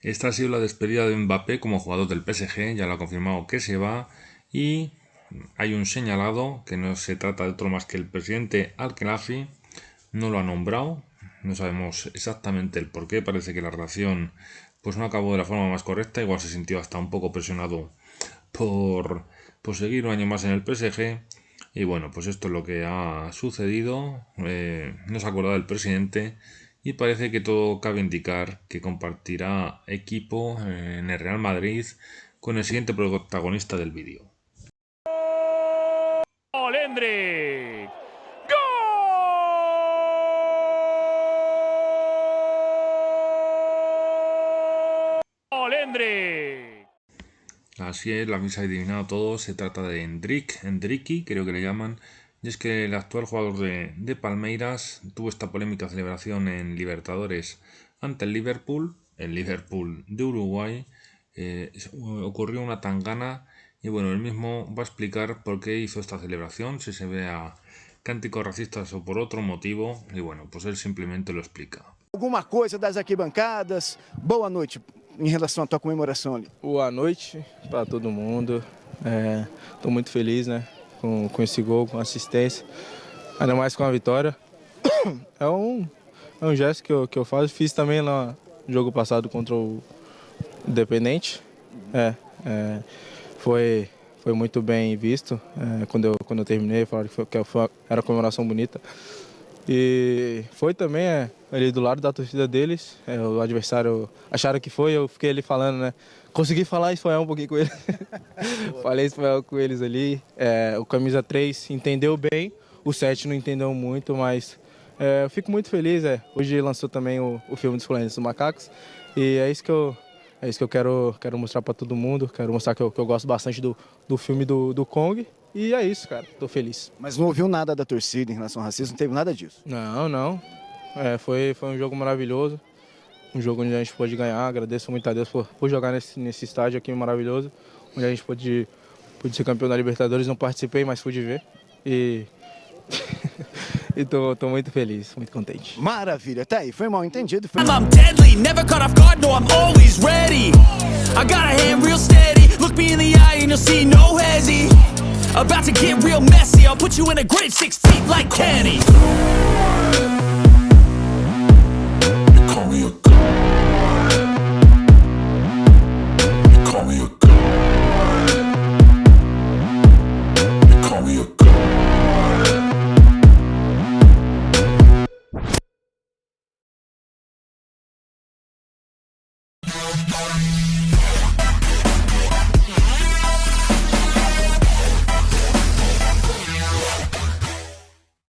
Esta ha sido la despedida de Mbappé como jugador del PSG, ya lo ha confirmado que se va y hay un señalado que no se trata de otro más que el presidente Al-Khelafi, no lo ha nombrado, no sabemos exactamente el por qué, parece que la relación pues no acabó de la forma más correcta, igual se sintió hasta un poco presionado por seguir un año más en el PSG. Y bueno, pues esto es lo que ha sucedido. No se ha acordado del presidente y parece que todo cabe indicar que compartirá equipo en el Real Madrid con el siguiente protagonista del vídeo. ¡Gol, Endrick! ¡Gol, Endrick! Así es, la habéis adivinado todo, se trata de Endricky, creo que le llaman, y es que el actual jugador de Palmeiras tuvo esta polémica celebración en Libertadores ante el Liverpool de Uruguay, ocurrió una tangana y bueno, él mismo va a explicar por qué hizo esta celebración, si se ve a cánticos racistas o por otro motivo, y bueno, pues él simplemente lo explica. Alguma coisa das arquibancadas? Boa noite em relação à tua comemoração ali. Boa noite para todo mundo. Estou muito feliz, né, com esse gol, com a assistência, ainda mais com a vitória. É um gesto que eu faço. Fiz também no jogo passado contra o Independente. Foi muito bem visto. Quando eu terminei, falaram que era uma comemoração bonita. E foi também ali do lado da torcida deles, o adversário acharam que foi, eu fiquei ali falando, né? Consegui falar espanhol um pouquinho com eles. Falei espanhol com eles ali. O camisa 3 entendeu bem, o 7 não entendeu muito, mas eu fico muito feliz. Hoje lançou também o filme dos Planetas dos Macacos e é isso que eu quero mostrar para todo mundo. Quero mostrar que eu gosto bastante do filme do Kong. E é isso, cara. Tô feliz. Mas não ouviu nada da torcida em relação ao racismo? Não teve nada disso? Não. Foi um jogo maravilhoso. Um jogo onde a gente pôde ganhar. Agradeço muito a Deus por jogar nesse estádio aqui maravilhoso. Onde a gente pôde ser campeão da Libertadores. Não participei, mas pude ver. E tô muito feliz, muito contente. Maravilha. Tá aí, foi mal entendido. I'm deadly, never caught off guard, no, I'm always ready. I got a hand real steady, look me in the eye and you'll see no hesi. About to get real messy, I'll put you in a grave 6 feet like Kenny.